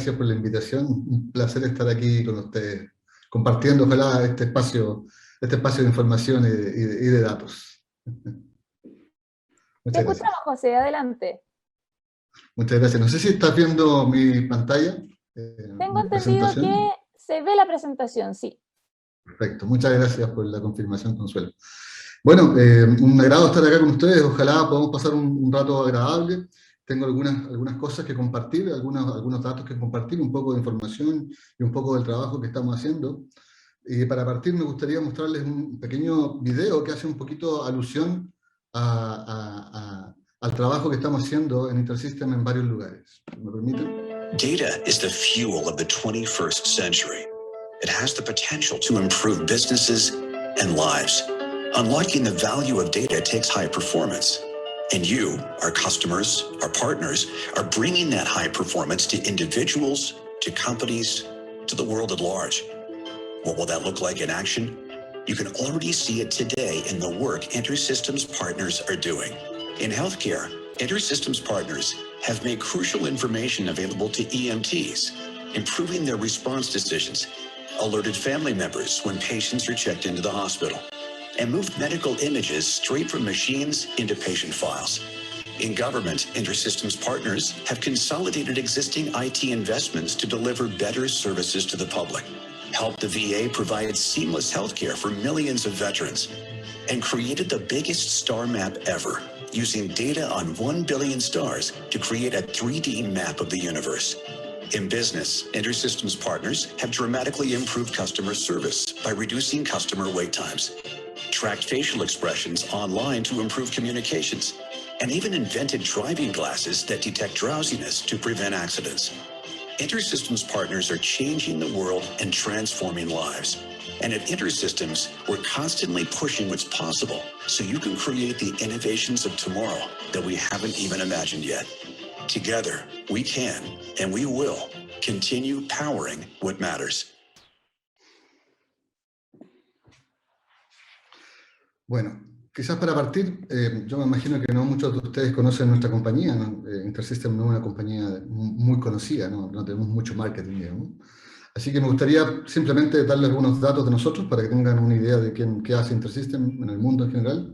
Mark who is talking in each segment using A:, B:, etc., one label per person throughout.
A: gracias por la invitación. Un placer estar aquí con ustedes, compartiendo, ojalá, este espacio de información y de datos.
B: Te
A: Muchas gracias.
B: escuchamos, José, adelante.
A: Muchas gracias. No sé si estás viendo mi pantalla.
B: Tengo
A: Mi
B: entendido
A: presentación.
B: que se ve la presentación, sí.
A: Perfecto. Muchas gracias por la confirmación, Consuelo. Bueno, un agrado estar acá con ustedes. Ojalá podamos pasar un rato agradable. Tengo algunas cosas que compartir, algunos datos que compartir, un poco de información y un poco del trabajo que estamos haciendo. Y para partir me gustaría mostrarles un pequeño video que hace un poquito alusión al trabajo que estamos haciendo en InterSystem en varios lugares. ¿Me permiten?
C: Data is the fuel of the 21st century. It has the potential to improve businesses and lives. Unlocking the value of data takes high performance. And you, our customers, our partners, are bringing that high performance to individuals, to companies, to the world at large. What will that look like in action? You can already see it today in the work InterSystems partners are doing. In healthcare, InterSystems partners have made crucial information available to EMTs, improving their response decisions, alerted family members when patients are checked into the hospital, and moved medical images straight from machines into patient files. In government, InterSystems partners have consolidated existing IT investments to deliver better services to the public, helped the VA provide seamless healthcare for millions of veterans, and created the biggest star map ever, using data on 1 billion stars to create a 3D map of the universe. In business, InterSystems partners have dramatically improved customer service by reducing customer wait times, tracked facial expressions online to improve communications, and even invented driving glasses that detect drowsiness to prevent accidents. InterSystems partners are changing the world and transforming lives. And at InterSystems, we're constantly pushing what's possible so you can create the innovations of tomorrow that we haven't even imagined yet. Together, we can, and we will, continue powering what matters.
A: Bueno, quizás para partir, yo me imagino que no muchos de ustedes conocen nuestra compañía, ¿no? InterSystem no es una compañía muy conocida, no tenemos mucho marketing, digamos. Así que me gustaría simplemente darles algunos datos de nosotros para que tengan una idea de qué hace InterSystem en el mundo en general.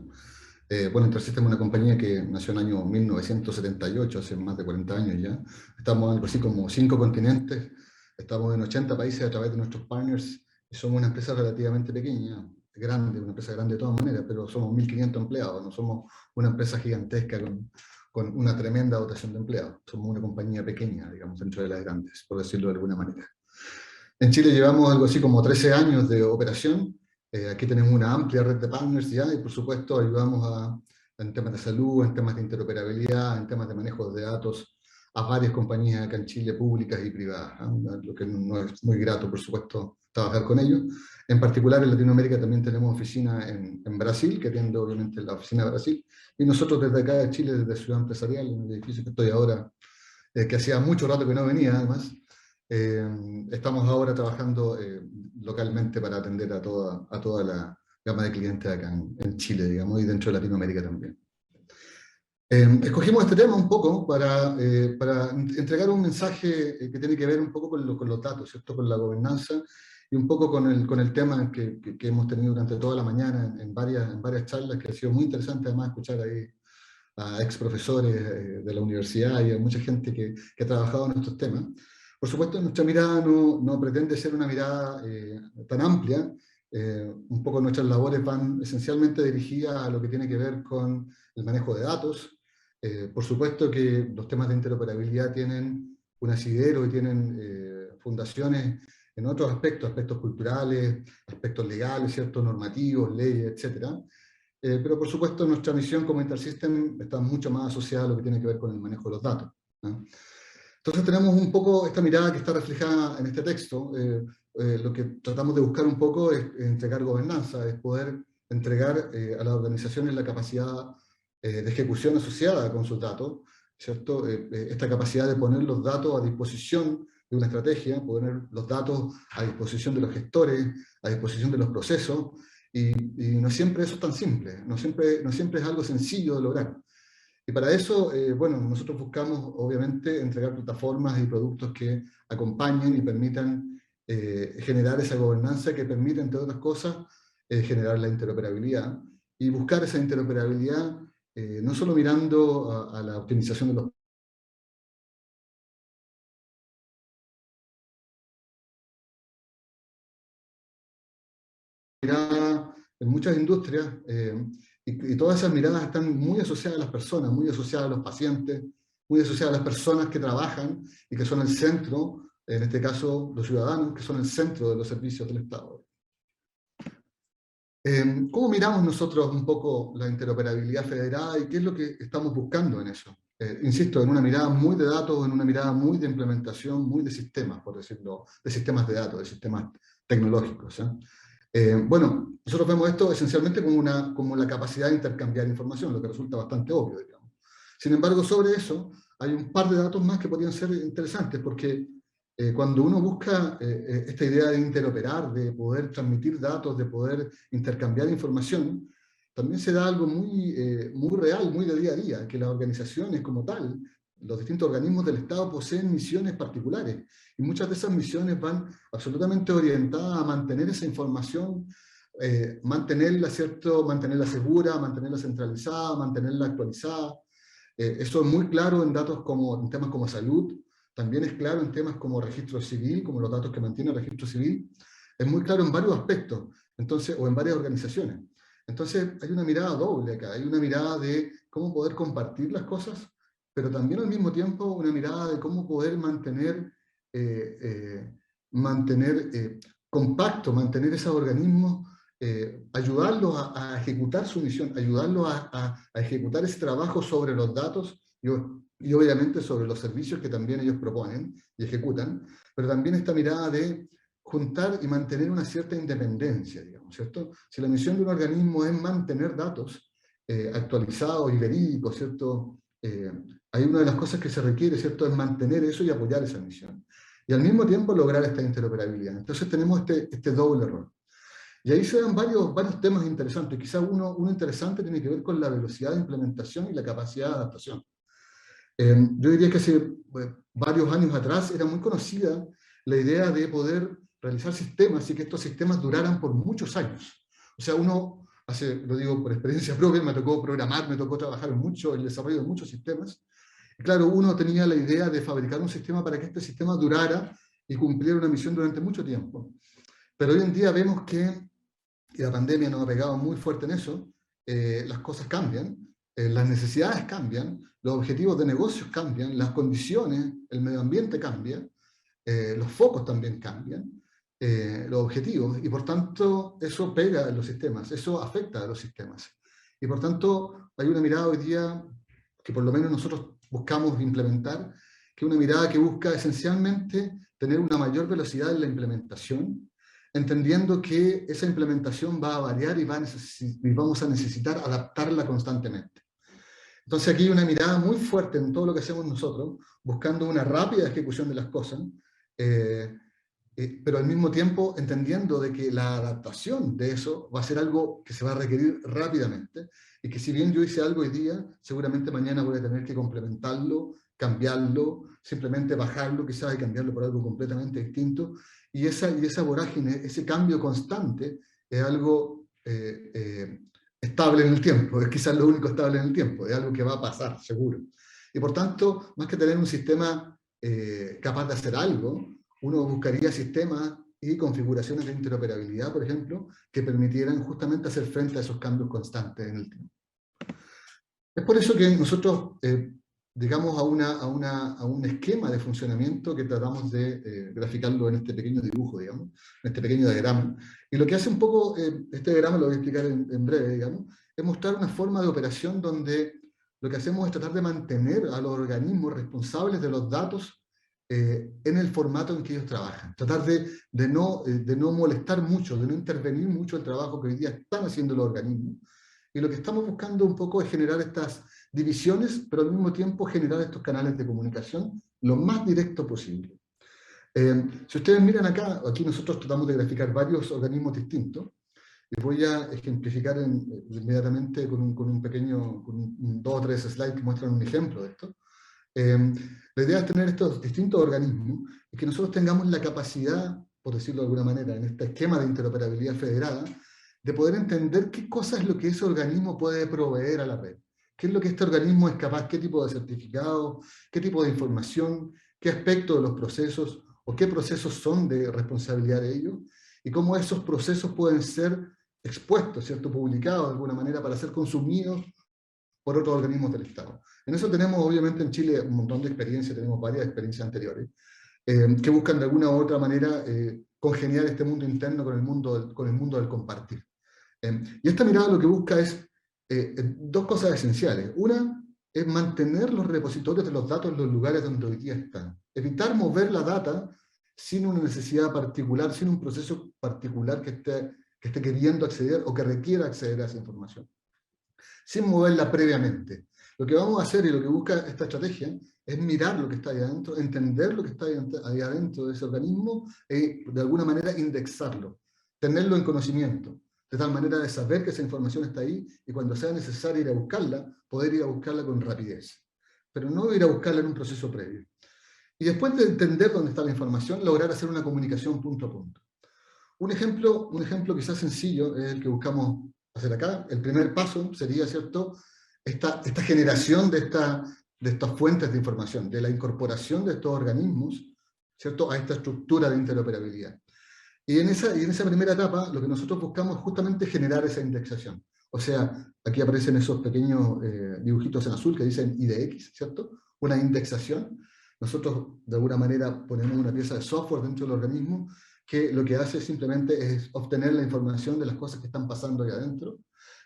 A: Bueno, InterSystem es una compañía que nació en el año 1978, hace más de 40 años ya. Estamos en algo así como 5 continentes, estamos en 80 países a través de nuestros partners y somos una empresa relativamente pequeña, grande, una empresa grande de todas maneras, pero somos 1.500 empleados, no somos una empresa gigantesca con una tremenda dotación de empleados. Somos una compañía pequeña, digamos, dentro de las grandes, por decirlo de alguna manera. En Chile llevamos algo así como 13 años de operación. Aquí tenemos una amplia red de partners ya y por supuesto ayudamos en temas de salud, en temas de interoperabilidad, en temas de manejo de datos a varias compañías acá en Chile, públicas y privadas, lo que no es muy grato, por supuesto, trabajar con ellos. En particular en Latinoamérica también tenemos oficina en Brasil, que atiende obviamente la oficina de Brasil, y nosotros desde acá de Chile, desde Ciudad Empresarial, en el edificio que estoy ahora, que hacía mucho rato que no venía además, estamos ahora trabajando localmente para atender a toda la gama de clientes acá en Chile, digamos, y dentro de Latinoamérica también. Escogimos este tema un poco para entregar un mensaje que tiene que ver un poco con los datos, ¿cierto? Con la gobernanza y un poco con el tema que hemos tenido durante toda la mañana en varias charlas, que ha sido muy interesante además escuchar ahí a ex profesores de la universidad y a mucha gente que ha trabajado en estos temas. Por supuesto, nuestra mirada no pretende ser una mirada tan amplia. Un poco nuestras labores van esencialmente dirigidas a lo que tiene que ver con el manejo de datos. Por supuesto que los temas de interoperabilidad tienen un asidero y tienen fundaciones en otros aspectos culturales, aspectos legales, ¿cierto? Normativos, leyes, etc. Pero por supuesto nuestra misión como InterSystem está mucho más asociada a lo que tiene que ver con el manejo de los datos, ¿no? Entonces tenemos un poco esta mirada que está reflejada en este texto. Lo que tratamos de buscar un poco es entregar gobernanza, es poder entregar a las organizaciones la capacidad de ejecución asociada con sus datos, ¿cierto? Esta capacidad de poner los datos a disposición de una estrategia, poner los datos a disposición de los gestores, a disposición de los procesos, y no siempre eso es tan simple, no siempre es algo sencillo de lograr. Y para eso, bueno, nosotros buscamos, obviamente, entregar plataformas y productos que acompañen y permitan generar esa gobernanza que permite, entre otras cosas, generar la interoperabilidad y buscar esa interoperabilidad no solo mirando a la optimización de los miradas en muchas industrias, y todas esas miradas están muy asociadas a las personas, muy asociadas a los pacientes, muy asociadas a las personas que trabajan y que son el centro, en este caso los ciudadanos, que son el centro de los servicios del Estado. ¿Cómo miramos nosotros un poco la interoperabilidad federada y qué es lo que estamos buscando en eso? Insisto, en una mirada muy de datos, en una mirada muy de implementación, muy de sistemas, por decirlo, de sistemas de datos, de sistemas tecnológicos. Bueno, nosotros vemos esto esencialmente como la capacidad de intercambiar información, lo que resulta bastante obvio, digamos. Sin embargo, sobre eso hay un par de datos más que podrían ser interesantes, porque cuando uno busca esta idea de interoperar, de poder transmitir datos, de poder intercambiar información, también se da algo muy real, muy de día a día, que las organizaciones como tal, los distintos organismos del Estado poseen misiones particulares, y muchas de esas misiones van absolutamente orientadas a mantener esa información, mantenerla, ¿cierto? Mantenerla segura, mantenerla centralizada, mantenerla actualizada. Eso es muy claro en en temas como salud, también es claro en temas como registro civil, como los datos que mantiene el registro civil, es muy claro en varios aspectos, entonces, o en varias organizaciones. Entonces hay una mirada doble acá, hay una mirada de cómo poder compartir las cosas, pero también al mismo tiempo una mirada de cómo poder mantener compacto, mantener esos organismos, ayudarlos a ejecutar su misión, ayudarlos a ejecutar ese trabajo sobre los datos y obviamente sobre los servicios que también ellos proponen y ejecutan, pero también esta mirada de juntar y mantener una cierta independencia, digamos, ¿cierto? Si la misión de un organismo es mantener datos actualizados y verídicos, ¿cierto? Hay una de las cosas que se requiere, ¿cierto?, es mantener eso y apoyar esa misión. Y al mismo tiempo lograr esta interoperabilidad. Entonces tenemos este doble rol. Y ahí se dan varios temas interesantes. Quizá uno interesante tiene que ver con la velocidad de implementación y la capacidad de adaptación. Yo diría que hace varios años atrás era muy conocida la idea de poder realizar sistemas y que estos sistemas duraran por muchos años. O sea, lo digo por experiencia propia, me tocó programar, me tocó trabajar mucho en el desarrollo de muchos sistemas. Y claro, uno tenía la idea de fabricar un sistema para que este sistema durara y cumpliera una misión durante mucho tiempo. Pero hoy en día vemos que, y la pandemia nos ha pegado muy fuerte en eso, las cosas cambian, las necesidades cambian, los objetivos de negocios cambian, las condiciones, el medio ambiente cambia, los focos también cambian, los objetivos, y por tanto eso pega en los sistemas, eso afecta a los sistemas. Y por tanto hay una mirada hoy día que por lo menos nosotros buscamos implementar, que es una mirada que busca esencialmente tener una mayor velocidad en la implementación, entendiendo que esa implementación va a variar y vamos a necesitar adaptarla constantemente. Entonces aquí hay una mirada muy fuerte en todo lo que hacemos nosotros, buscando una rápida ejecución de las cosas, pero al mismo tiempo entendiendo de que la adaptación de eso va a ser algo que se va a requerir rápidamente, y que si bien yo hice algo hoy día, seguramente mañana voy a tener que complementarlo, cambiarlo, simplemente bajarlo quizás y cambiarlo por algo completamente distinto, y esa vorágine, ese cambio constante es algo estable en el tiempo, es quizás lo único estable en el tiempo, es algo que va a pasar, seguro. Y por tanto, más que tener un sistema capaz de hacer algo, uno buscaría sistemas y configuraciones de interoperabilidad, por ejemplo, que permitieran justamente hacer frente a esos cambios constantes en el tiempo. Es por eso que nosotros llegamos a un esquema de funcionamiento que tratamos de graficarlo en este pequeño dibujo, digamos, en este pequeño diagrama. Y lo que hace un poco, este diagrama lo voy a explicar en breve, digamos, es mostrar una forma de operación donde lo que hacemos es tratar de mantener a los organismos responsables de los datos en el formato en que ellos trabajan. Tratar de no molestar mucho, de no intervenir mucho el trabajo que hoy día están haciendo los organismos. Y lo que estamos buscando un poco es generar estas divisiones, pero al mismo tiempo generar estos canales de comunicación lo más directo posible. Si ustedes miran acá, aquí nosotros tratamos de graficar varios organismos distintos, y voy a ejemplificar inmediatamente con un pequeño, con 2 o 3 slides que muestran un ejemplo de esto. La idea es tener estos distintos organismos y que nosotros tengamos la capacidad, por decirlo de alguna manera, en este esquema de interoperabilidad federada, de poder entender qué cosa es lo que ese organismo puede proveer a la red. ¿Qué es lo que este organismo es capaz? ¿Qué tipo de certificado? ¿Qué tipo de información? ¿Qué aspectos de los procesos? ¿O qué procesos son de responsabilidad de ellos? Y cómo esos procesos pueden ser expuestos, ¿cierto? Publicados de alguna manera para ser consumidos por otros organismos del Estado. En eso tenemos, obviamente, en Chile un montón de experiencia, tenemos varias experiencias anteriores, que buscan de alguna u otra manera congeniar este mundo interno con el mundo del compartir. Y esta mirada lo que busca es 2 cosas esenciales. Una es mantener los repositorios de los datos en los lugares donde hoy día están. Evitar mover la data sin una necesidad particular, sin un proceso particular que esté queriendo acceder o que requiera acceder a esa información, sin moverla previamente. Lo que vamos a hacer y lo que busca esta estrategia es mirar lo que está ahí adentro, entender lo que está ahí adentro de ese organismo y de alguna manera indexarlo, tenerlo en conocimiento, de tal manera de saber que esa información está ahí y cuando sea necesario ir a buscarla, poder ir a buscarla con rapidez. Pero no ir a buscarla en un proceso previo. Y después de entender dónde está la información, lograr hacer una comunicación punto a punto. Un ejemplo quizás sencillo es el que buscamos hacer acá. El primer paso sería, ¿cierto?, esta generación de estas fuentes de información, de la incorporación de estos organismos, ¿cierto?, a esta estructura de interoperabilidad. Y en esa primera etapa, lo que nosotros buscamos es justamente generar esa indexación. O sea, aquí aparecen esos pequeños dibujitos en azul que dicen IDX, ¿cierto? Una indexación. Nosotros, de alguna manera, ponemos una pieza de software dentro del organismo que lo que hace simplemente es obtener la información de las cosas que están pasando ahí adentro.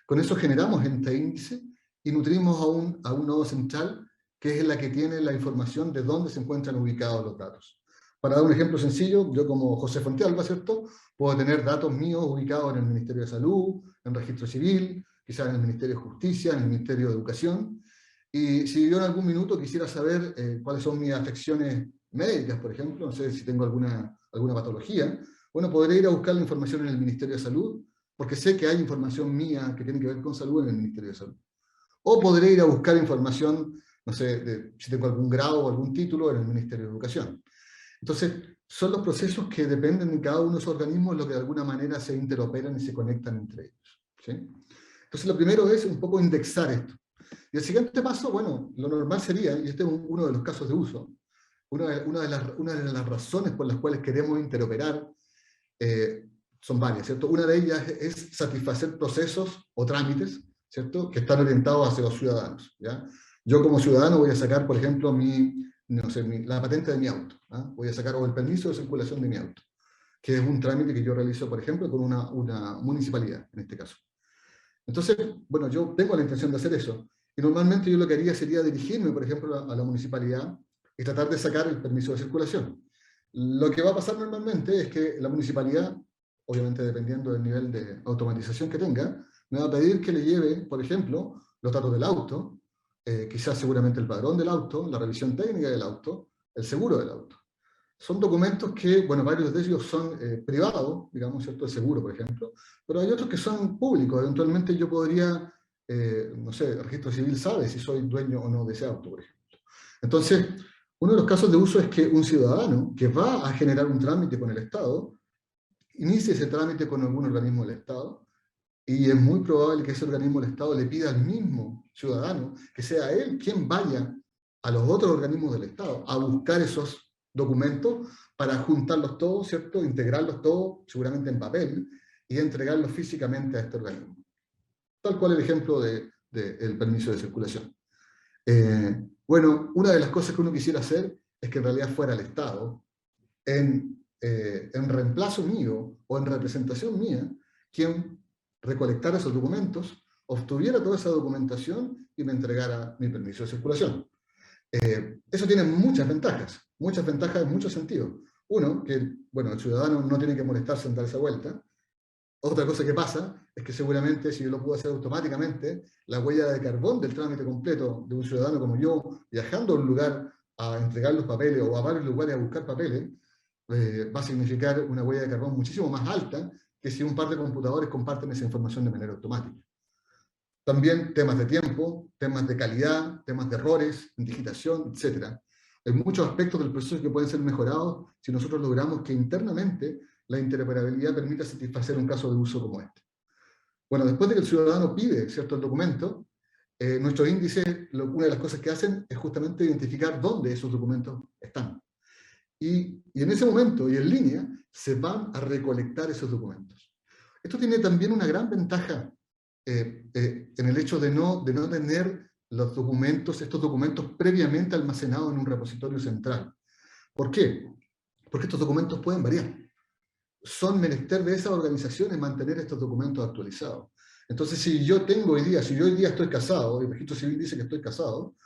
A: Con eso generamos este índice y nutrimos a un nodo central que es la que tiene la información de dónde se encuentran ubicados los datos. Para dar un ejemplo sencillo, yo como José Fontealba, ¿cierto?, puedo tener datos míos ubicados en el Ministerio de Salud, en Registro Civil, quizás en el Ministerio de Justicia, en el Ministerio de Educación, y si yo en algún minuto quisiera saber cuáles son mis afecciones médicas, por ejemplo, no sé si tengo alguna patología, bueno, podré ir a buscar la información en el Ministerio de Salud, porque sé que hay información mía que tiene que ver con salud en el Ministerio de Salud. O podré ir a buscar información, no sé, si tengo algún grado o algún título en el Ministerio de Educación. Entonces, son los procesos que dependen de cada uno de esos organismos los que de alguna manera se interoperan y se conectan entre ellos, ¿sí? Entonces, lo primero es un poco indexar esto. Y el siguiente paso, bueno, lo normal sería, y este es uno de los casos de uso, una de las razones por las cuales queremos interoperar, son varias, ¿cierto? Una de ellas es satisfacer procesos o trámites, ¿cierto?, que están orientados hacia los ciudadanos, ¿ya? Yo como ciudadano voy a sacar, por ejemplo, la patente de mi auto, ¿ah? Voy a sacar o el permiso de circulación de mi auto, que es un trámite que yo realizo, por ejemplo, con una municipalidad, en este caso. Entonces, bueno, yo tengo la intención de hacer eso, y normalmente yo lo que haría sería dirigirme, por ejemplo, a la municipalidad y tratar de sacar el permiso de circulación. Lo que va a pasar normalmente es que la municipalidad, obviamente dependiendo del nivel de automatización que tenga, me va a pedir que le lleve, por ejemplo, los datos del auto, quizás seguramente el padrón del auto, la revisión técnica del auto, el seguro del auto. Son documentos que, bueno, varios de ellos son privados, digamos, ¿cierto?, el seguro, por ejemplo, pero hay otros que son públicos. Eventualmente yo podría, no sé, el registro civil sabe si soy dueño o no de ese auto, por ejemplo. Entonces, uno de los casos de uso es que un ciudadano que va a generar un trámite con el Estado, inicie ese trámite con algún organismo del Estado, y es muy probable que ese organismo del Estado le pida al mismo ciudadano que sea él quien vaya a los otros organismos del Estado a buscar esos documentos para juntarlos todos, ¿cierto?, integrarlos todos, seguramente en papel, y entregarlos físicamente a este organismo. Tal cual el ejemplo del permiso de circulación. Bueno, una de las cosas que uno quisiera hacer es que en realidad fuera el Estado, en reemplazo mío o en representación mía, quien recolectara esos documentos, obtuviera toda esa documentación y me entregara mi permiso de circulación. Eso tiene muchas ventajas en muchos sentidos. Uno, que bueno, el ciudadano no tiene que molestarse en dar esa vuelta. Otra cosa que pasa es que seguramente si yo lo puedo hacer automáticamente, la huella de carbón del trámite completo de un ciudadano como yo, viajando a un lugar a entregar los papeles o a varios lugares a buscar papeles, va a significar una huella de carbón muchísimo más alta que si un par de computadores comparten esa información de manera automática. También temas de tiempo, temas de calidad, temas de errores, digitación, etc. Hay muchos aspectos del proceso que pueden ser mejorados si nosotros logramos que internamente la interoperabilidad permita satisfacer un caso de uso como este. Bueno, después de que el ciudadano pide ciertos documentos, nuestros índices, una de las cosas que hacen es justamente identificar dónde esos documentos están. Y en ese momento, y en línea, se van a recolectar esos documentos. Esto tiene también una gran ventaja en el hecho de no tener los documentos, estos documentos previamente almacenados en un repositorio central. ¿Por qué? Porque estos documentos pueden variar. Son menester de esas organizaciones mantener estos documentos actualizados. Entonces, si yo hoy día estoy casado, y el registro civil dice que estoy casado,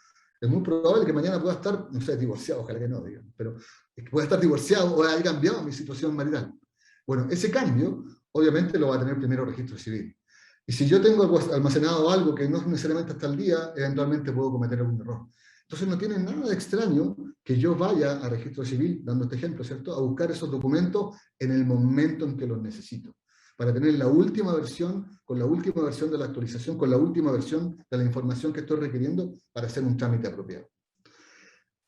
A: es muy probable que mañana pueda estar, no sé, divorciado, ojalá que no, digamos, pero pueda estar divorciado o haya cambiado mi situación marital. Bueno, ese cambio, obviamente, lo va a tener primero el registro civil. Y si yo tengo almacenado algo que no necesariamente está al día, eventualmente puedo cometer algún error. Entonces no tiene nada de extraño que yo vaya a registro civil, dando este ejemplo, ¿cierto?, a buscar esos documentos en el momento en que los necesito, para tener la última versión, con la última versión de la actualización, con la última versión de la información que estoy requiriendo para hacer un trámite apropiado.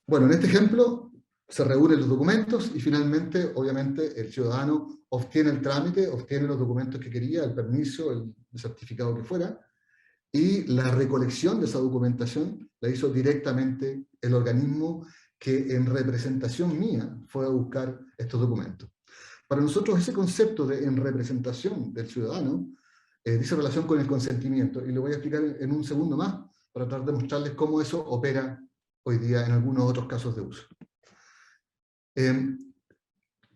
A: Bueno, en este ejemplo se reúnen los documentos y finalmente, obviamente, el ciudadano obtiene el trámite, obtiene los documentos que quería, el permiso, el certificado que fuera, y la recolección de esa documentación la hizo directamente el organismo que en representación mía fue a buscar estos documentos. Para nosotros ese concepto de en representación del ciudadano dice relación con el consentimiento, y lo voy a explicar en un segundo más para tratar de mostrarles cómo eso opera hoy día en algunos otros casos de uso.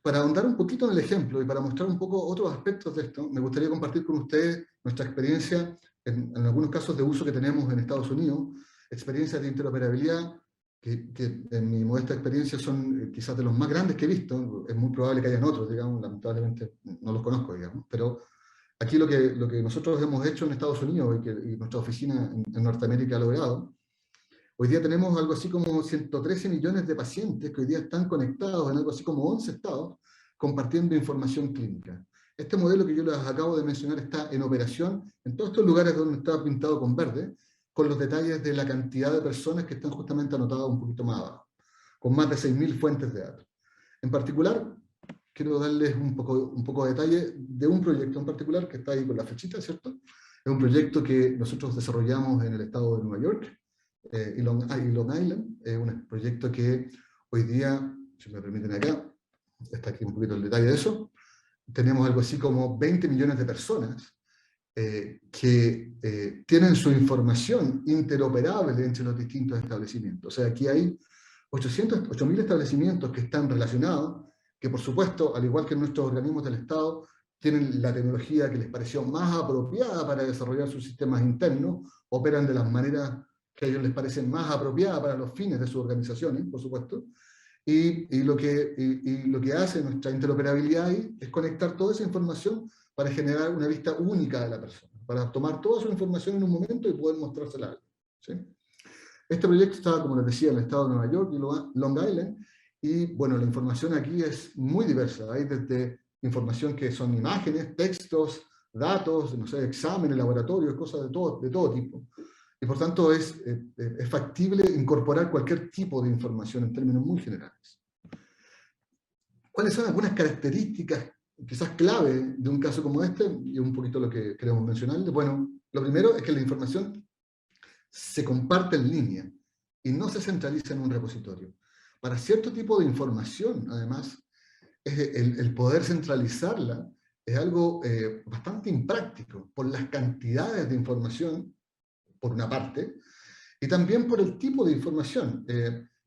A: Para ahondar un poquito en el ejemplo y para mostrar un poco otros aspectos de esto, me gustaría compartir con ustedes nuestra experiencia en algunos casos de uso que tenemos en Estados Unidos, experiencias de interoperabilidad que en mi modesta experiencia son quizás de los más grandes que he visto. Es muy probable que hayan otros, digamos, lamentablemente no los conozco, digamos, pero aquí lo que nosotros hemos hecho en Estados Unidos y nuestra oficina en Norteamérica ha logrado, hoy día tenemos algo así como 113 millones de pacientes que hoy día están conectados en algo así como 11 estados compartiendo información clínica. Este modelo que yo les acabo de mencionar está en operación en todos estos lugares donde está pintado con verde, con los detalles de la cantidad de personas que están justamente anotadas un poquito más abajo, con más de 6.000 fuentes de datos. En particular, quiero darles un poco de detalle de un proyecto en particular que está ahí con la flechita, ¿cierto? Es un proyecto que nosotros desarrollamos en el estado de Nueva York, y Long Island. Es un proyecto que hoy día, si me permiten acá, está aquí un poquito el detalle de eso, tenemos algo así como 20 millones de personas que tienen su información interoperable entre los distintos establecimientos. O sea, aquí hay 8.000 establecimientos que están relacionados, que por supuesto, al igual que nuestros organismos del Estado, tienen la tecnología que les pareció más apropiada para desarrollar sus sistemas internos, operan de las maneras que a ellos les parecen más apropiadas para los fines de sus organizaciones, por supuesto, y lo que hace nuestra interoperabilidad ahí es conectar toda esa información para generar una vista única de la persona, para tomar toda su información en un momento y poder mostrársela a alguien, ¿sí? Este proyecto está, como les decía, en el estado de Nueva York y Long Island, y bueno, la información aquí es muy diversa. Hay desde información que son imágenes, textos, datos, no sé, exámenes, laboratorios, cosas de todo tipo. Y por tanto es factible incorporar cualquier tipo de información en términos muy generales. ¿Cuáles son algunas características quizás clave de un caso como este? Y un poquito lo que queremos mencionarles. Bueno, lo primero es que la información se comparte en línea y no se centraliza en un repositorio. Para cierto tipo de información, además, el poder centralizarla es algo bastante impráctico por las cantidades de información, por una parte, y también por el tipo de información.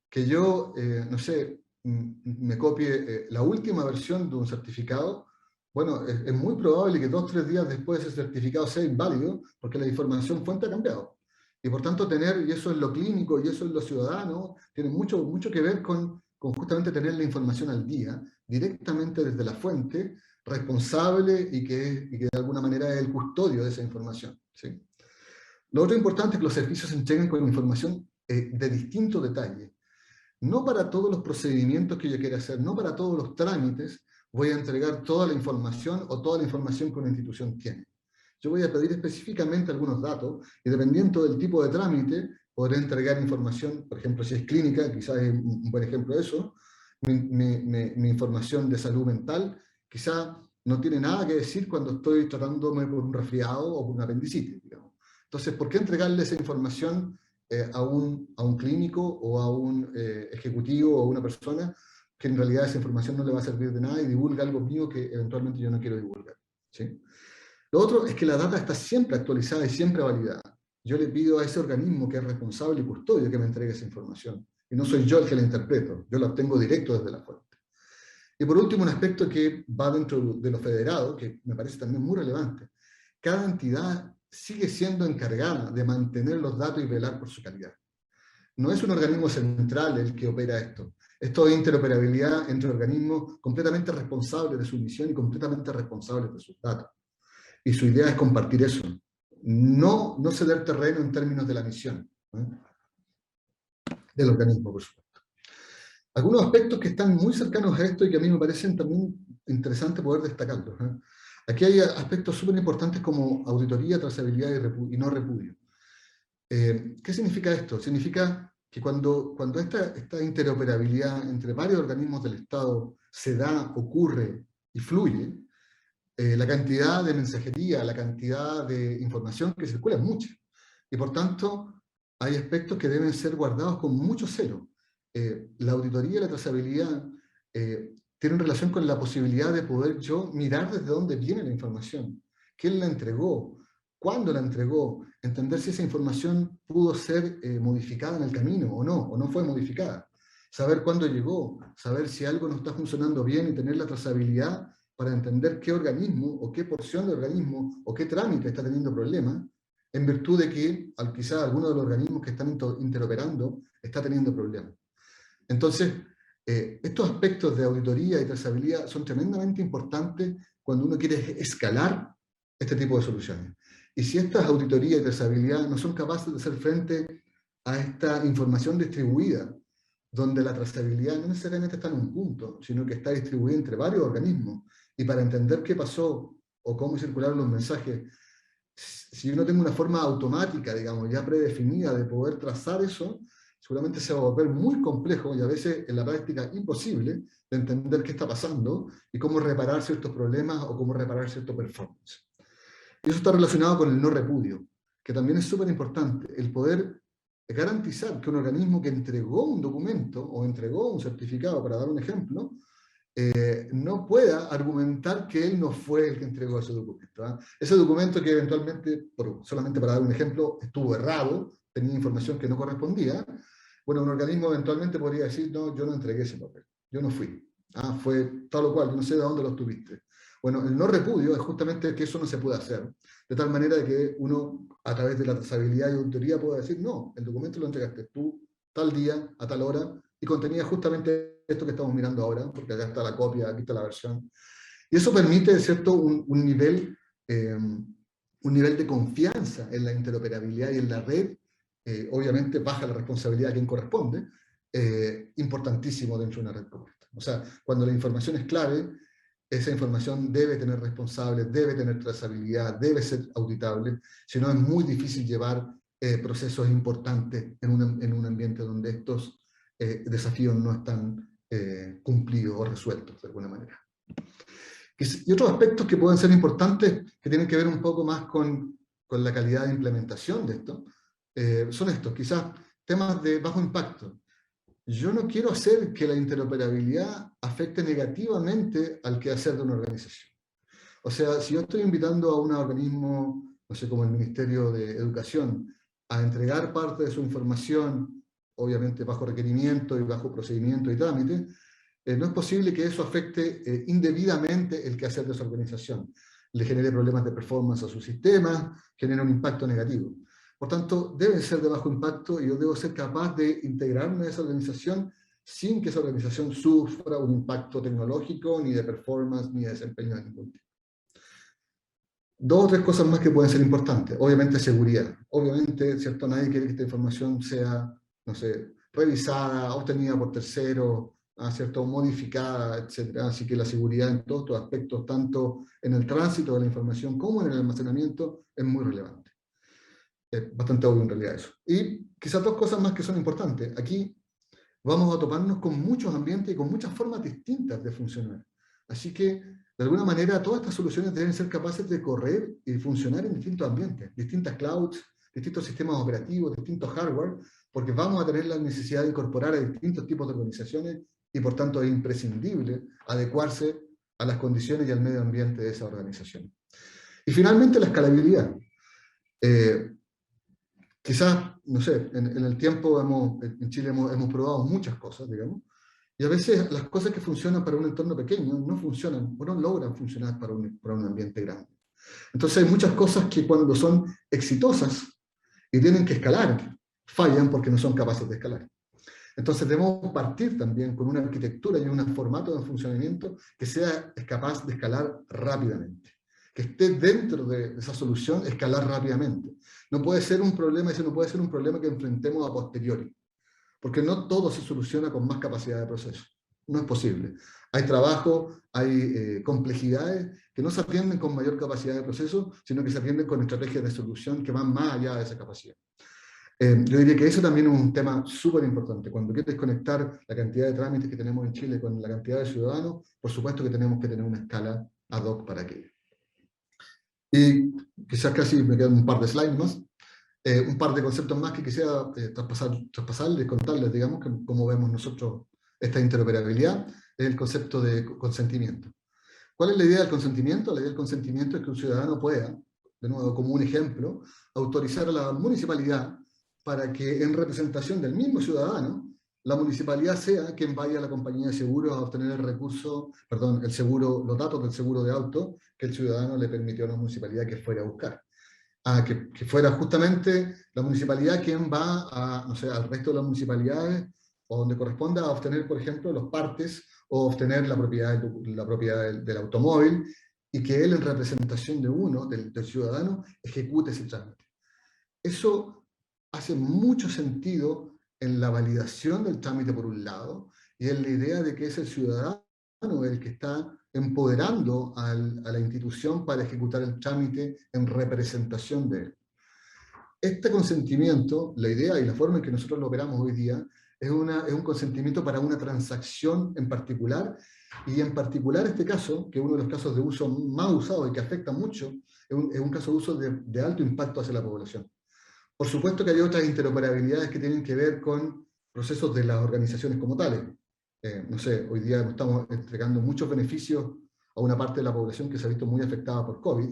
A: Que yo, no sé, me copie la última versión de un certificado, bueno, es muy probable que 2 o 3 días después ese certificado sea inválido porque la información fuente ha cambiado. Y por tanto y eso es lo clínico y eso es lo ciudadano, tiene mucho que ver con justamente tener la información al día, directamente desde la fuente, responsable y que de alguna manera es el custodio de esa información, ¿sí? Lo otro importante es que los servicios se entregan con información de distinto detalle. No para todos los procedimientos que yo quiera hacer, no para todos los trámites, voy a entregar toda la información o toda la información que una institución tiene. Yo voy a pedir específicamente algunos datos y dependiendo del tipo de trámite, podré entregar información, por ejemplo, si es clínica, quizás es un buen ejemplo de eso, mi información de salud mental, quizás no tiene nada que decir cuando estoy tratándome por un resfriado o por una apendicitis, digamos. Entonces, ¿por qué entregarle esa información a un clínico o a un ejecutivo o a una persona que en realidad esa información no le va a servir de nada y divulga algo mío que eventualmente yo no quiero divulgar? ¿Sí? Lo otro es que la data está siempre actualizada y siempre validada. Yo le pido a ese organismo que es responsable y custodio que me entregue esa información. Y no soy yo el que la interpreto, yo la obtengo directo desde la fuente. Y por último, un aspecto que va dentro de lo federado, que me parece también muy relevante. Cada entidad sigue siendo encargada de mantener los datos y velar por su calidad. No es un organismo central el que opera esto. Esto es interoperabilidad entre organismos completamente responsables de su misión y completamente responsables de sus datos. Y su idea es compartir eso. No ceder terreno en términos de la misión, ¿eh? Del organismo, por supuesto. Algunos aspectos que están muy cercanos a esto y que a mí me parecen también interesantes poder destacarlos, ¿eh? Aquí hay aspectos súper importantes como auditoría, trazabilidad y no repudio. ¿Qué significa esto? Significa que cuando esta interoperabilidad entre varios organismos del Estado se da, ocurre y fluye, la cantidad de mensajería, la cantidad de información que circula es mucha. Y por tanto, hay aspectos que deben ser guardados con mucho celo. La auditoría y la trazabilidad tienen relación con la posibilidad de poder yo mirar desde dónde viene la información, quién la entregó, cuándo la entregó, entender si esa información pudo ser modificada en el camino o no fue modificada, saber cuándo llegó, saber si algo no está funcionando bien y tener la trazabilidad para entender qué organismo o qué porción de organismo o qué trámite está teniendo problemas, en virtud de que quizá alguno de los organismos que están interoperando está teniendo problemas. Entonces, estos aspectos de auditoría y trazabilidad son tremendamente importantes cuando uno quiere escalar este tipo de soluciones. Y si estas auditorías y trazabilidad no son capaces de hacer frente a esta información distribuida, donde la trazabilidad no necesariamente está en un punto, sino que está distribuida entre varios organismos, y para entender qué pasó o cómo circularon los mensajes, si yo no tengo una forma automática, digamos, ya predefinida de poder trazar eso, seguramente se va a volver muy complejo y a veces en la práctica imposible de entender qué está pasando y cómo reparar ciertos problemas o cómo reparar cierto performance. Y eso está relacionado con el no repudio, que también es súper importante, el poder garantizar que un organismo que entregó un documento o entregó un certificado, para dar un ejemplo, no pueda argumentar que él no fue el que entregó ese documento, ¿eh? Ese documento que eventualmente, solamente para dar un ejemplo, estuvo errado, tenía información que no correspondía, bueno, un organismo eventualmente podría decir, no, yo no entregué ese papel, yo no fui, fue tal o cual, yo no sé de dónde lo obtuviste. Bueno, el no repudio es justamente que eso no se puede hacer, de tal manera de que uno, a través de la trazabilidad y auditoría, pueda decir, no, el documento lo entregaste tú, tal día, a tal hora, y contenía justamente esto que estamos mirando ahora, porque acá está la copia, aquí está la versión. Y eso permite, ¿cierto?, un nivel de confianza en la interoperabilidad y en la red, obviamente baja la responsabilidad a quien corresponde, importantísimo dentro de una red como esta. O sea, cuando la información es clave, esa información debe tener responsables, debe tener trazabilidad, debe ser auditable, si no es muy difícil llevar procesos importantes en un ambiente donde estos desafíos no están cumplidos o resueltos de alguna manera. Y otros aspectos que pueden ser importantes, que tienen que ver un poco más con la calidad de implementación de esto, son estos, quizás temas de bajo impacto. Yo no quiero hacer que la interoperabilidad afecte negativamente al quehacer de una organización. O sea, si yo estoy invitando a un organismo, no sé, como el Ministerio de Educación, a entregar parte de su información, obviamente bajo requerimiento y bajo procedimiento y trámite, no es posible que eso afecte indebidamente el quehacer de esa organización. Le genere problemas de performance a su sistema, genere un impacto negativo. Por tanto, debe ser de bajo impacto y yo debo ser capaz de integrarme a esa organización sin que esa organización sufra un impacto tecnológico, ni de performance, ni de desempeño de ningún tipo. Dos o tres cosas más que pueden ser importantes. Obviamente seguridad. Obviamente, ¿cierto? Nadie quiere que esta información sea, no sé, revisada, obtenida por terceros, ¿cierto? Modificada, etcétera. Así que la seguridad en todos estos aspectos, tanto en el tránsito de la información como en el almacenamiento, es muy relevante. Es bastante obvio en realidad eso. Y quizás dos cosas más que son importantes. Aquí vamos a toparnos con muchos ambientes y con muchas formas distintas de funcionar. Así que, de alguna manera, todas estas soluciones deben ser capaces de correr y funcionar en distintos ambientes, distintas clouds, distintos sistemas operativos, distintos hardware, porque vamos a tener la necesidad de incorporar a distintos tipos de organizaciones y, por tanto, es imprescindible adecuarse a las condiciones y al medio ambiente de esa organización. Y finalmente, la escalabilidad. Quizás, no sé, en el tiempo en Chile hemos probado muchas cosas, digamos, y a veces las cosas que funcionan para un entorno pequeño no funcionan o no logran funcionar para un ambiente grande. Entonces hay muchas cosas que cuando son exitosas y tienen que escalar, fallan porque no son capaces de escalar. Entonces debemos partir también con una arquitectura y un formato de funcionamiento que sea capaz de escalar rápidamente, que esté dentro de esa solución, escalar rápidamente. No puede ser un problema, ese no puede ser un problema que enfrentemos a posteriori, porque no todo se soluciona con más capacidad de proceso. No es posible. Hay trabajo, hay complejidades que no se atienden con mayor capacidad de proceso, sino que se atienden con estrategias de solución que van más allá de esa capacidad. Yo diría que eso también es un tema súper importante. Cuando quieres conectar la cantidad de trámites que tenemos en Chile con la cantidad de ciudadanos, por supuesto que tenemos que tener una escala ad hoc para aquello. Y quizás casi me quedan un par de slides más, un par de conceptos más que quisiera traspasarles, contarles, digamos, que cómo vemos nosotros esta interoperabilidad, es el concepto de consentimiento. ¿Cuál es la idea del consentimiento? La idea del consentimiento es que un ciudadano pueda, de nuevo, como un ejemplo, autorizar a la municipalidad para que en representación del mismo ciudadano, la municipalidad sea quien vaya a la compañía de seguros a obtener el recurso, perdón, el seguro, los datos del seguro de auto que el ciudadano le permitió a la municipalidad que fuera a buscar. Que fuera justamente la municipalidad quien va a, no sé, al resto de las municipalidades o donde corresponda a obtener, por ejemplo, los partes o obtener la propiedad del automóvil y que él en representación de uno, del ciudadano, ejecute ese trámite. Eso hace mucho sentido en la validación del trámite por un lado, y en la idea de que es el ciudadano el que está empoderando a la institución para ejecutar el trámite en representación de él. Este consentimiento, la idea y la forma en que nosotros lo operamos hoy día, es un consentimiento para una transacción en particular, y en particular este caso, que es uno de los casos de uso más usados y que afecta mucho, es un caso de uso de alto impacto hacia la población. Por supuesto que hay otras interoperabilidades que tienen que ver con procesos de las organizaciones como tales. No sé, hoy día estamos entregando muchos beneficios a una parte de la población que se ha visto muy afectada por COVID,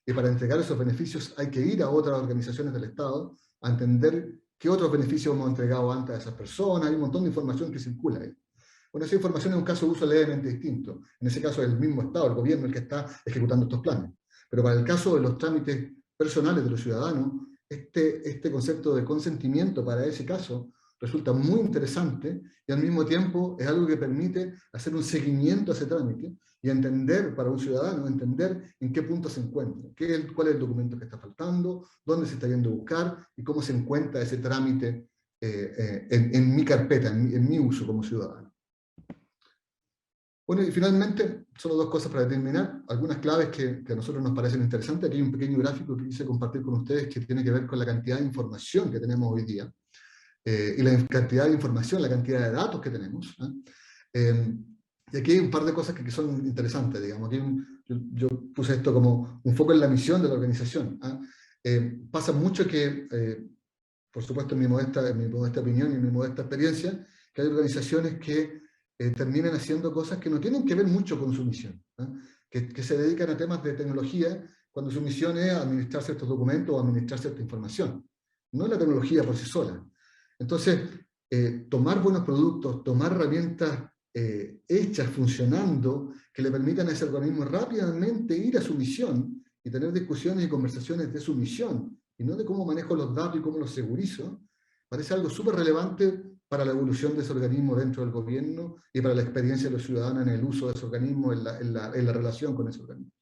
A: y para entregar esos beneficios hay que ir a otras organizaciones del Estado a entender qué otros beneficios hemos entregado antes a esas personas. Hay un montón de información que circula ahí. Bueno, esa información es un caso de uso levemente distinto. En ese caso es el mismo Estado, el gobierno, el que está ejecutando estos planes. Pero para el caso de los trámites personales de los ciudadanos, este concepto de consentimiento para ese caso resulta muy interesante y al mismo tiempo es algo que permite hacer un seguimiento a ese trámite y entender, para un ciudadano, entender en qué punto se encuentra, cuál es el documento que está faltando, dónde se está yendo a buscar y cómo se encuentra ese trámite en mi carpeta, en mi uso como ciudadano. Bueno, y finalmente, solo dos cosas para terminar, algunas claves que a nosotros nos parecen interesantes. Aquí hay un pequeño gráfico que quise compartir con ustedes que tiene que ver con la cantidad de información que tenemos hoy día, y la cantidad de información, la cantidad de datos que tenemos. Y aquí hay un par de cosas que son interesantes, digamos. Aquí yo puse esto como un foco en la misión de la organización. Pasa mucho que, por supuesto en mi modesta opinión y en mi modesta experiencia, que hay organizaciones que terminan haciendo cosas que no tienen que ver mucho con su misión, que se dedican a temas de tecnología cuando su misión es administrar ciertos documentos o administrar cierta información. No es la tecnología por sí sola. Entonces, tomar buenos productos, tomar herramientas hechas, funcionando, que le permitan a ese organismo rápidamente ir a su misión y tener discusiones y conversaciones de su misión, y no de cómo manejo los datos y cómo los segurizo, parece algo súper relevante para la evolución de ese organismo dentro del gobierno y para la experiencia de los ciudadanos en el uso de ese organismo, en la relación con ese organismo.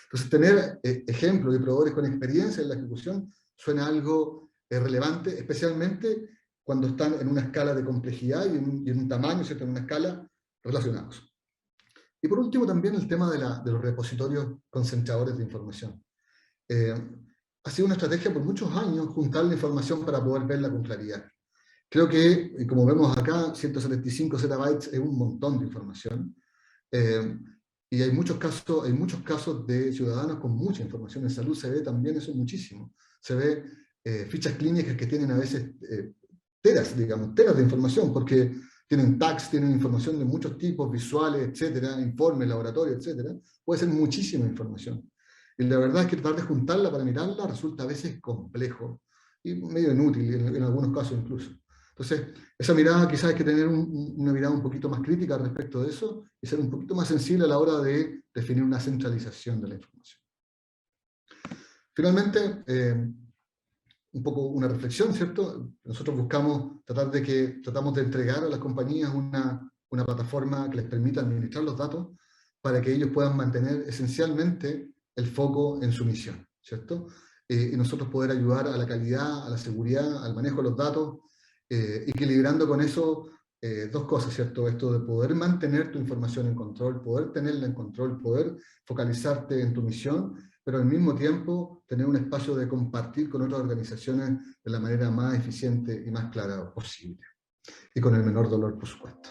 A: Entonces, tener ejemplos y proveedores con experiencia en la ejecución suena algo relevante, especialmente cuando están en una escala de complejidad y en un tamaño, ¿cierto? En una escala relacionados. Y por último también el tema de los repositorios concentradores de información. Ha sido una estrategia por muchos años juntar la información para poder verla con claridad. Creo que, como vemos acá, 175 zettabytes es un montón de información. Y hay muchos casos de ciudadanos con mucha información en salud, se ve también eso muchísimo. Se ve fichas clínicas que tienen a veces teras de información, porque tienen tags, tienen información de muchos tipos, visuales, etcétera, informes, laboratorio, etcétera. Puede ser muchísima información. Y la verdad es que tratar de juntarla para mirarla resulta a veces complejo y medio inútil en algunos casos incluso. Entonces, esa mirada quizás hay que tener una mirada un poquito más crítica respecto de eso y ser un poquito más sensible a la hora de definir una centralización de la información. Finalmente, un poco una reflexión, ¿cierto? Nosotros tratamos de entregar a las compañías una plataforma que les permita administrar los datos para que ellos puedan mantener esencialmente el foco en su misión, ¿cierto? Y nosotros poder ayudar a la calidad, a la seguridad, al manejo de los datos, equilibrando con eso dos cosas, ¿cierto? Esto de poder mantener tu información en control, poder tenerla en control, poder focalizarte en tu misión, pero al mismo tiempo tener un espacio de compartir con otras organizaciones de la manera más eficiente y más clara posible. Y con el menor dolor, por supuesto.